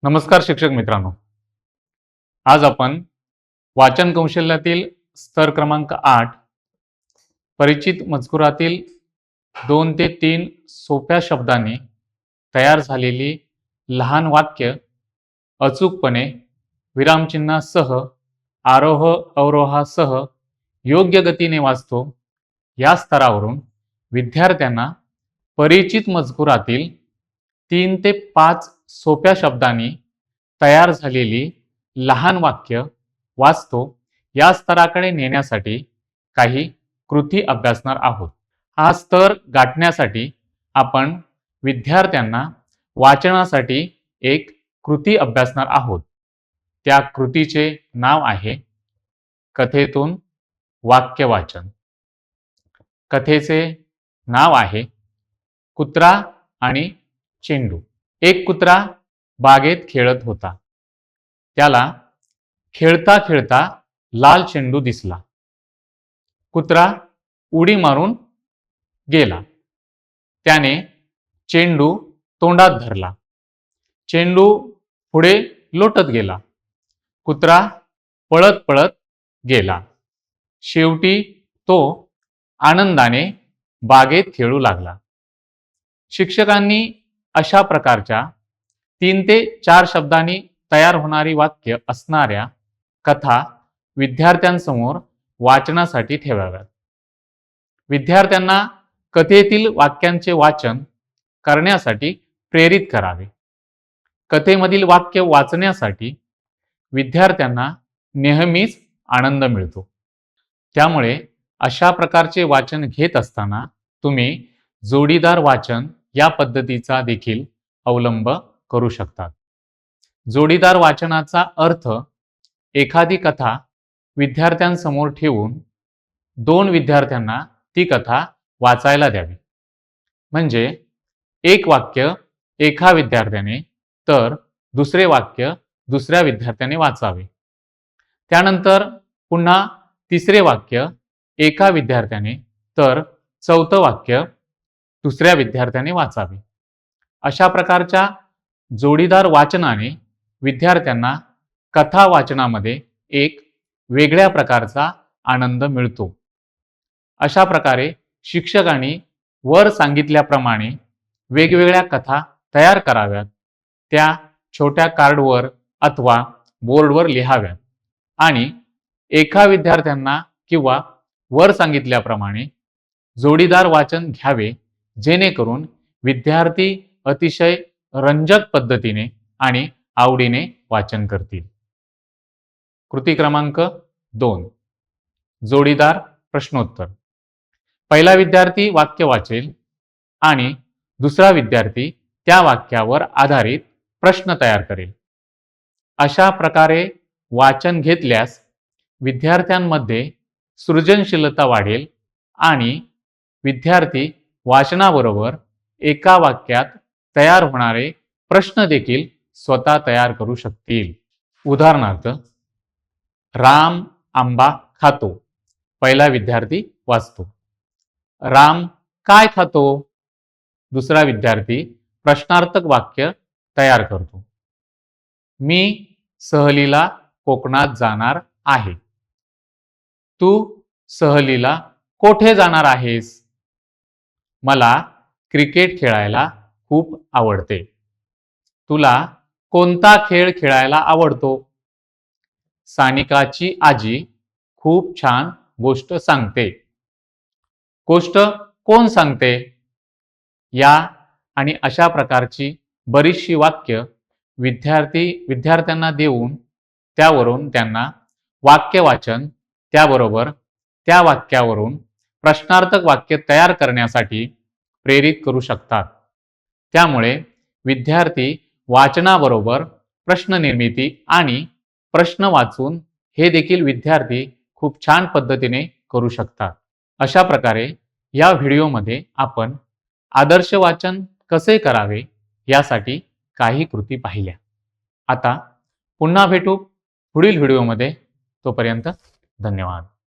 नमस्कार शिक्षक मित्रांनो, आज आपण वाचन कौशल्यातील स्तर क्रमांक 8 परिचित मजकुरातील 2 ते 3 सोप्या शब्दांनी तयार झालेली लहान वाक्य अचूकपणे विरामचिन्हासह आरोह अवरोहासह योग्य गतीने वाचतो या स्तरावरून विद्यार्थ्यांना परिचित मजकुरातील 3 ते 5 सोप्या शब्दांनी तयार झालेली लहान वाक्य वाचतो या स्तराकडे नेण्यासाठी काही कृती अभ्यासणार आहोत। हा स्तर गाठण्यासाठी आपण विद्यार्थ्यांना वाचनासाठी एक कृती अभ्यासणार आहोत। त्या कृतीचे नाव आहे कथेतून वाक्य वाचन। कथेचे नाव आहे कुत्रा आणि चेंडू। एक कुत्रा बागेत खेळत होता। त्याला खेळता खेळता लाल चेंडू दिसला। कुत्रा उडी मारून गेला। त्याने चेंडू तोंडात धरला। चेंडू पुढे लोटत गेला। कुत्रा पळत पळत गेला। शेवटी तो आनंदाने बागेत खेळू लागला। शिक्षकांनी अशा प्रकारच्या 3 ते 4 शब्दांनी तयार होणारी वाक्य असणाऱ्या कथा विद्यार्थ्यांसमोर वाचनासाठी ठेवाव्यात। विद्यार्थ्यांना कथेतील वाक्यांचे वाचन करण्यासाठी प्रेरित करावे। कथेमधील वाक्य वाचण्यासाठी विद्यार्थ्यांना नेहमीच आनंद मिळतो। त्यामुळे अशा प्रकारचे वाचन घेत असताना तुम्ही जोडीदार वाचन या पद्धतीचा देखील अवलंब करू शकतात। जोडीदार वाचनाचा अर्थ एखादी कथा विद्यार्थ्यांसमोर ठेवून 2 विद्यार्थ्यांना ती कथा वाचायला द्यावी। म्हणजे एक वाक्य एका विद्यार्थ्याने तर दुसरे वाक्य दुसऱ्या विद्यार्थ्याने वाचावे। त्यानंतर पुन्हा तिसरे वाक्य एका विद्यार्थ्याने तर चौथं वाक्य दुसऱ्या विद्यार्थ्याने वाचावे। अशा प्रकारच्या जोडीदार वाचनाने विद्यार्थ्यांना कथा वाचनामध्ये एक वेगळ्या प्रकारचा आनंद मिळतो। अशा प्रकारे शिक्षकांनी वर सांगितल्याप्रमाणे वेगवेगळ्या कथा तयार कराव्यात। त्या छोट्या कार्डवर अथवा बोर्डवर लिहाव्यात आणि एका विद्यार्थ्यांना किंवा वर सांगितल्याप्रमाणे जोडीदार वाचन घ्यावे, जेणेकरून विद्यार्थी अतिशय रंजक पद्धतीने आणि आवडीने वाचन करतील। कृती क्रमांक 2 जोडीदार प्रश्नोत्तर। पहिला विद्यार्थी वाक्य वाचेल आणि दुसरा विद्यार्थी त्या वाक्यावर आधारित प्रश्न तयार करेल। अशा प्रकारे वाचन घेतल्यास विद्यार्थ्यांमध्ये सृजनशीलता वाढेल आणि विद्यार्थी वाचनाबरोबर एका वाक्यात तयार होणारे प्रश्न देखील स्वतः तयार करू शकतील। उदाहरणार्थ, राम आंबा खातो। पहिला विद्यार्थी वाचतो। राम काय खातो? दुसरा विद्यार्थी प्रश्नार्थक वाक्य तयार करतो। मी सहलीला कोकणात जाणार आहे। तू सहलीला कोठे जाणार आहेस? मला क्रिकेट खेळायला खूप आवडते। तुला कोणता खेळ खेळायला आवडतो? सानिकाची आजी खूप छान गोष्ट सांगते। गोष्ट कोण सांगते? या आणि अशा प्रकारची बरीचशी वाक्य विद्यार्थ्यांना देऊन त्यावरून त्यांना वाक्य वाचन, त्याबरोबर त्या वाक्यावरून प्रश्नार्थक वाक्य तयार करण्यासाठी प्रेरित करू शकतात। त्यामुळे विद्यार्थी वाचनाबरोबर प्रश्न निर्मिती आणि प्रश्न वाचून हे देखील विद्यार्थी खूप छान पद्धतीने करू शकतात। अशा प्रकारे या व्हिडिओमध्ये आपण आदर्श वाचन कसे करावे यासाठी काही कृती पाहिल्या। आता पुन्हा भेटू पुढील व्हिडिओमध्ये। तोपर्यंत धन्यवाद।